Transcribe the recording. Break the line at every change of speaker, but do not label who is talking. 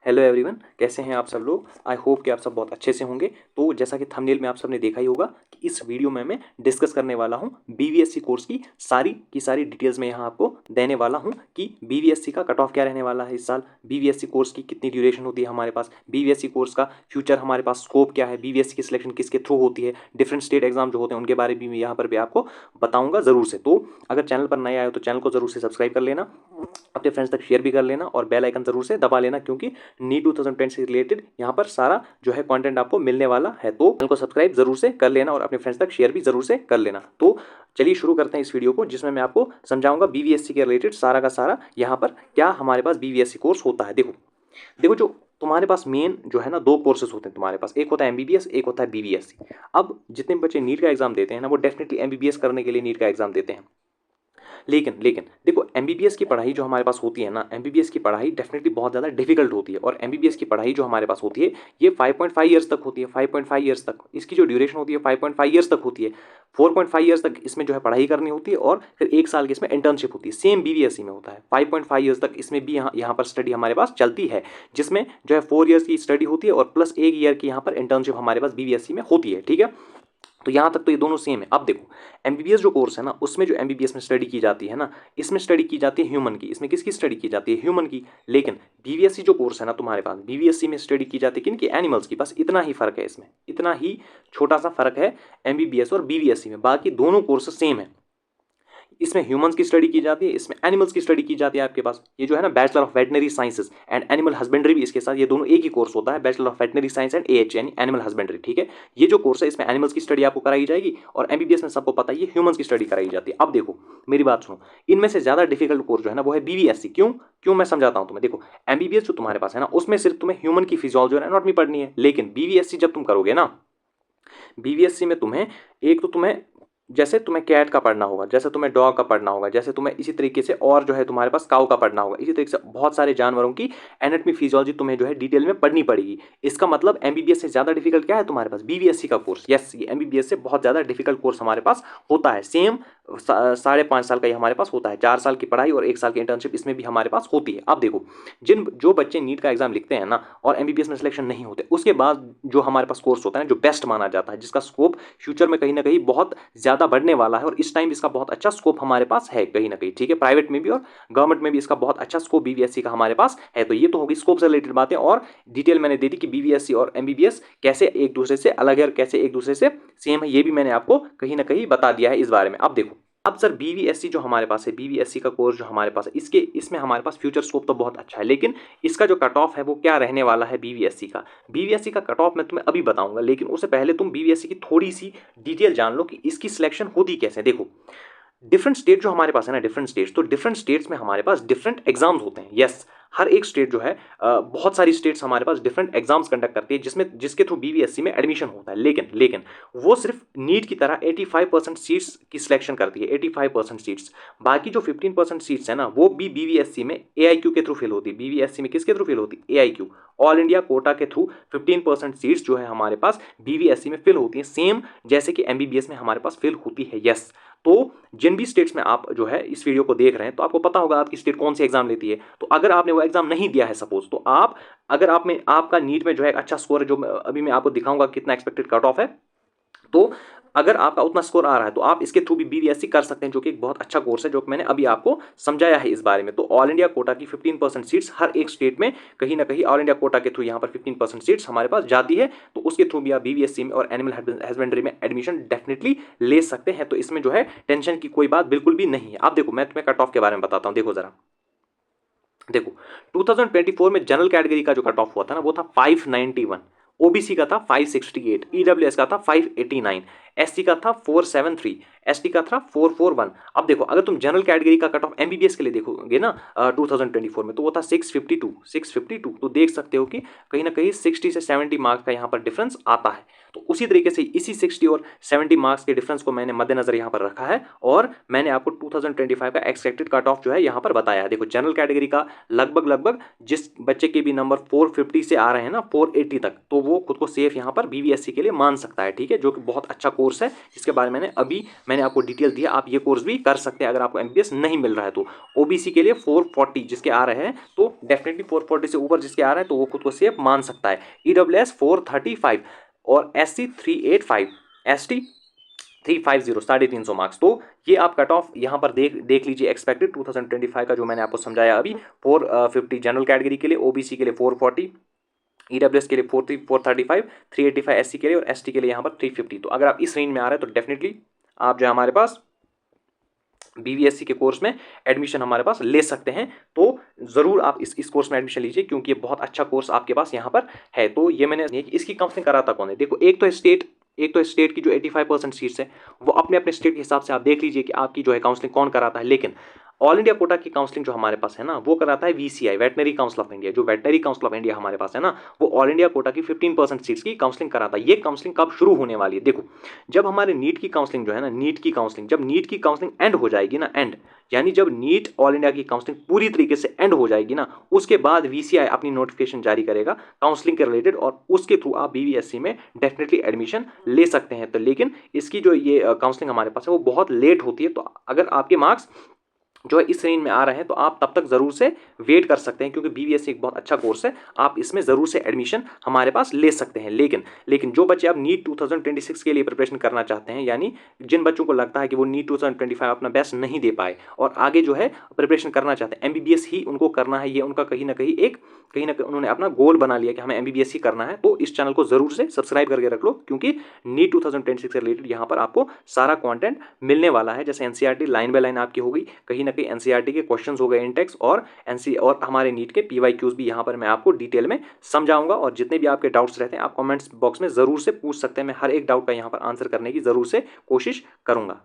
Hello everyone, कैसे हैं आप सब लोग। आई होप कि आप सब बहुत अच्छे से होंगे। तो जैसा कि थंबनेल में आप सब ने देखा ही होगा कि इस वीडियो में मैं डिस्कस करने वाला हूं बीवीएससी कोर्स की सारी डिटेल्स में यहां आपको देने वाला हूं कि बीवीएससी का कट ऑफ क्या रहने वाला है इस साल, बीवीएससी कोर्स की कितनी ड्यूरेशन होती है हमारे पास, बीवीएससी कोर्स का फ्यूचर हमारे पास स्कोप क्या है, बीवीएससी की सिलेक्शन किसके थ्रू होती है, डिफरेंट स्टेट एग्जाम जो होते हैं उनके बारे में भी यहाँ पर भी आपको बताऊँगा ज़रूर से। तो अगर चैनल पर नए आए हो तो चैनल को ज़रूर से सब्सक्राइब कर लेना, अपने फ्रेंड्स तक शेयर भी कर लेना और बेल आइकन ज़रूर से दबा लेना, क्योंकि नीट 2010 से रिलेटेड यहाँ पर सारा जो है कंटेंट आपको मिलने वाला है। तो चैनल को सब्सक्राइब जरूर से कर लेना और अपने फ्रेंड्स तक शेयर भी जरूर से कर लेना। तो चलिए शुरू करते हैं इस वीडियो को, जिसमें मैं आपको समझाऊंगा बीवीएससी के रिलेटेड सारा का सारा यहाँ पर क्या हमारे पास बीवीएससी कोर्स होता है। देखो जो तुम्हारे पास मेन जो है ना दो कोर्सेज होते हैं तुम्हारे पास, एक होता है एमबीबीएस, एक होता है बीवीएससी। अब जितने बच्चे नीट का एग्जाम देते हैं ना वो डेफिनेटली एमबीबीएस करने के लिए नीट का एग्जाम देते हैं। लेकिन लेकिन देखो एमबीबीएस की पढ़ाई जो हमारे पास होती है ना, एमबीबीएस की पढ़ाई डेफिनेटली बहुत ज़्यादा डिफिकल्ट होती है। और एमबीबीएस की पढ़ाई जो हमारे पास होती है ये 5.5 ईयर्स तक होती है। 5.5 ईयर्स तक इसकी जो ड्यूरेशन होती है 5.5 ईयर्स तक होती है। 4.5 ईयर्स तक इसमें जो है पढ़ाई करनी होती है और फिर 1 साल की इसमें इंटर्नशिप होती है। सेम बीवीएससी में होता है। 5.5 ईयर्स तक इसमें भी यहाँ पर स्टडी हमारे पास चलती है, जिसमें जो है 4 ईयर्स की स्टडी होती है और प्लस 1 ईयर की यहाँ पर इंटर्नशिप हमारे पास बीवीएससी में होती है। ठीक है, तो यहाँ तक तो ये दोनों सेम है। अब देखो एमबीबीएस जो कोर्स है ना, उसमें जो एमबीबीएस में स्टडी की जाती है ना, इसमें स्टडी की जाती है ह्यूमन की। इसमें किसकी स्टडी की जाती है? ह्यूमन की। लेकिन बीवीएससी जो कोर्स है ना तुम्हारे पास, बीवीएससी में स्टडी की जाती है किनकी? एनिमल्स की। बस इतना ही फर्क है, इसमें इतना ही छोटा सा फर्क है एमबीबीएस और बीवीएससी में। बाकी दोनों कोर्स सेम है। इसमें ह्यूमंस की स्टडी की जाती है, इसमें एनिमल्स की स्टडी की जाती है आपके पास। ये जो है ना bachelor of veterinary sciences and animal husbandry भी इसके साथ, ये दोनों एक ही कोर्स होता है, bachelor of veterinary science and AH यानी एनिमल हस्बेंड्री। ठीक है, ये जो कोर्स है इसमें एनिमल्स की स्टडी आपको कराई जाएगी और एमबीबीएस में सबको पता है ये ह्यूमंस की स्टडी कराई जाती है। अब देखो मेरी बात सुनो, इनमें से ज्यादा डिफिकल्ट कोर्स जो है ना वो है बीवीएससी। क्यों क्यों मैं समझाता हूं तुम्हें। देखो एमबीबीएस जो तुम्हारे पास है ना उसमें सिर्फ तुम्हें ह्यूमन की फिजियोलॉजी और एनाटॉमी पढ़नी है। लेकिन बीवीएससी जब तुम करोगे ना, बीवीएससी में तुम्हें एक तो तुम्हें जैसे तुम्हें कैट का पढ़ना होगा, जैसे तुम्हें डॉग का पढ़ना होगा, जैसे तुम्हें इसी तरीके से और जो है तुम्हारे पास काऊ का पढ़ना होगा, इसी तरीके से बहुत सारे जानवरों की एनाटॉमी फिजियोलॉजी तुम्हें जो है डिटेल में पढ़नी पड़ेगी। इसका मतलब एमबीबीएस से ज्यादा डिफिकल्ट क्या है तुम्हारे पास? बीवीएससी का कोर्स। यस, ये एमबीबीएस से बहुत ज्यादा डिफिकल्ट कोर्स हमारे पास होता है। सेम 5.5 साल का ये हमारे पास होता है। 4 साल की पढ़ाई और 1 साल की इंटर्नशिप इसमें भी हमारे पास होती है। अब देखो जो बच्चे नीट का एग्जाम लिखते हैं ना और एमबीबीएस में सिलेक्शन नहीं होते, उसके बाद जो हमारे पास कोर्स होता है जो बेस्ट माना जाता है, जिसका स्कोप फ्यूचर में कहीं ना कहीं बहुत ज्यादा बढ़ने वाला है और इस टाइम इसका बहुत अच्छा स्कोप हमारे पास है कहीं ना कहीं। ठीक है, प्राइवेट में भी और गवर्नमेंट में भी इसका बहुत अच्छा स्कोप बीवीएससी का हमारे पास है। तो ये तो होगी स्कोप से रिलेटेड बातें, और डिटेल मैंने दे दी कि बीवीएससी और एमबीबीएस कैसे एक दूसरे से अलग है और कैसे एक दूसरे से सेम है, ये भी मैंने आपको कहीं ना कहीं बता दिया है इस बारे में। अब देखो अब सर बीवीएससी जो हमारे पास है, बीवीएससी का कोर्स जो हमारे पास है, इसमें हमारे पास फ्यूचर स्कोप तो बहुत अच्छा है। लेकिन इसका जो कट ऑफ है वो क्या रहने वाला है बीवीएससी का? बीवीएससी का कट ऑफ मैं तुम्हें अभी बताऊंगा, लेकिन उससे पहले तुम बीवीएससी की थोड़ी सी डिटेल जान लो कि इसकी सिलेक्शन होती कैसे। देखो डिफरेंट स्टेट जो हमारे पास है ना, डिफरेंट स्टेट्स, तो डिफरेंट स्टेट्स में हमारे पास डिफरेंट एग्जाम्स होते हैं। यस, हर एक स्टेट जो है बहुत सारी स्टेट्स हमारे पास डिफरेंट एग्जाम्स कंडक्ट करती है जिसके थ्रू बीवीएससी में एडमिशन होता है। लेकिन वो सिर्फ नीट की तरह 85% सीट्स की सिलेक्शन करती है, 85% सीट्स। बाकी जो 15% सीट्स है ना वो भी बीवीएससी में एआईक्यू के थ्रू फिल होती है। बीवीएससी में किसके थ्रू फिल होती है? एआईक्यू, ऑल इंडिया कोटा के थ्रू 15% सीट्स जो है हमारे पास बीवीएससी में फिल होती है, सेम जैसे कि एमबीबीएस में हमारे पास फिल होती है। यस, तो जिन भी स्टेट्स में आप जो है इस वीडियो को देख रहे हैं तो आपको पता होगा आपकी स्टेट कौन सी एग्जाम लेती है। तो अगर आपने वो एग्जाम नहीं दिया है सपोज, तो अगर आप में आपका नीट में जो है अच्छा स्कोर है, जो अभी मैं आपको दिखाऊंगा कितना एक्सपेक्टेड कट ऑफ है, तो अगर आपका उतना स्कोर आ रहा है तो आप इसके थ्रू भी बीवीएससी कर सकते हैं, जो कि एक बहुत अच्छा कोर्स है जो मैंने अभी आपको समझाया है इस बारे में। तो ऑल इंडिया कोटा की 15% सीट्स हर एक स्टेट में कहीं ना कहीं ऑल इंडिया कोटा के थ्रू यहाँ पर 15% सीट्स हमारे पास जाती है, तो उसके थ्रू भी आप बीवीएससी में और एनिमल हस्बेंड्री में एडमिशन डेफिनेटली ले सकते हैं। तो इसमें जो है टेंशन की कोई बात बिल्कुल भी नहीं है। अब देखो मैं तुम्हें कट ऑफ के बारे में बताता हूँ। देखो जरा, देखो 2024 में जनरल कैटेगरी का जो कट ऑफ हुआ था ना वो था 591, ओबीसी का था 568, ईडब्ल्यूएस का था 589, एससी का था 473, एसटी का था 441। अब देखो अगर तुम जनरल कैटेगरी का कट ऑफ एमबीबीएस के लिए देखोगे ना 2024 में, तो वो था 652। तो देख सकते हो कि कहीं ना कहीं 60 से 70 मार्क्स का यहाँ पर डिफरेंस आता है। तो उसी तरीके से इसी 60 और 70 मार्क्स के डिफरेंस को मैंने मद्देनजर यहाँ पर रखा है और मैंने आपको 2025 का एक्सपेक्टेड कट ऑफ जो है यहाँ पर बताया है। देखो जनरल कैटेगरी का लगभग जिस बच्चे के भी नंबर 450 से आ रहे हैं ना 480 तक, तो वो खुद को सेफ यहाँ पर बीवीएससी के लिए मान सकता है। ठीक है, जो कि बहुत अच्छा कोर्स है जिसके बारे में मैंने आपको डिटेल दिया। आप ये कोर्स भी कर सकते हैं अगर आपको एमबीबीएस नहीं मिल रहा है तो। ओबीसी के लिए 440 जिसके आ रहे हैं तो डेफिनेटली 440 से ऊपर जिसके आ रहे हैं तो वो खुद को सेफ मान सकता है। ईडब्ल्यूएस 435 और एससी 385, एसटी 350, 350 मार्क्स। तो ये आप कट ऑफ यहाँ पर देख लीजिए एक्सपेक्टेड 2025 का जो मैंने आपको समझाया अभी। 450 जनरल कैटेगरी के लिए, ओबीसी के लिए 440, ईडब्ल्यूएस के लिए 435, 385 एससी के लिए और एसटी के लिए यहाँ पर 350। तो अगर आप इस रेंज में आ रहे हैं तो डेफिनेटली आप जो है हमारे पास बीवीएससी के कोर्स में एडमिशन हमारे पास ले सकते हैं। तो ज़रूर आप इस कोर्स में एडमिशन लीजिए क्योंकि ये बहुत अच्छा कोर्स आपके पास यहाँ पर है। तो ये मैंने इसकी काउंसलिंग कराता कौन है, देखो एक तो स्टेट की जो 85% सीट्स है वो अपने अपने स्टेट के हिसाब से आप देख लीजिए कि आपकी जो है काउंसलिंग कौन कराता है। लेकिन ऑल इंडिया कोटा की काउंसलिंग जो हमारे पास है ना वो कराता है VCI, veterinary council of India. जो वेटनरी काउंसिल ऑफ इंडिया हमारे पास है ना वो ऑल इंडिया कोटा की 15% सीट्स की काउंसलिंग कराता है। ये काउंसलिंग कब शुरू होने वाली है, देखो जब हमारे नीट की काउंसलिंग जो है ना, जब नीट की काउंसलिंग एंड हो जाएगी ना, यानी जब नीट ऑल इंडिया की काउंसलिंग पूरी तरीके से एंड हो जाएगी ना, उसके बाद वीसीआई अपनी नोटिफिकेशन जारी करेगा काउंसलिंग के रिलेटेड और उसके थ्रू आप बीवीएससी में डेफिनेटली एडमिशन ले सकते हैं। तो लेकिन इसकी जो ये काउंसलिंग हमारे पास है वो बहुत लेट होती है। तो अगर आपके मार्क्स जो है इस रेंज में आ रहे हैं तो आप तब तक ज़रूर से वेट कर सकते हैं क्योंकि बीवीएससी एक बहुत अच्छा कोर्स है, आप इसमें ज़रूर से एडमिशन हमारे पास ले सकते हैं। लेकिन जो बच्चे अब नीट 2026 के लिए प्रिपरेशन करना चाहते हैं, यानी जिन बच्चों को लगता है कि वो नीट 2025 अपना बेस्ट नहीं दे पाए और आगे जो है प्रिपरेशन करना चाहते हैं, एमबीबीएस ही उनको करना है, ये उनका कहीं ना कहीं उन्होंने अपना गोल बना लिया कि हमें एमबीबीएस ही करना है, तो इस चैनल को ज़रूर से सब्सक्राइब करके रख लो क्योंकि नीट 2026 से रिलेटेड यहाँ पर आपको सारा कॉन्टेंट मिलने वाला है। जैसे एनसीईआरटी लाइन बाय लाइन आपकी हो गई, कहीं ना कहीं एनसीईआरटी के क्वेश्चंस हो गए इंटेक्स और हमारे नीट के पीवाईक्यूज भी यहाँ पर मैं आपको डिटेल में समझाऊंगा। और जितने भी आपके डाउट्स रहते हैं आप कमेंट्स बॉक्स में ज़रूर से पूछ सकते हैं, मैं हर एक डाउट का यहाँ पर आंसर करने की ज़रूर से कोशिश करूंगा।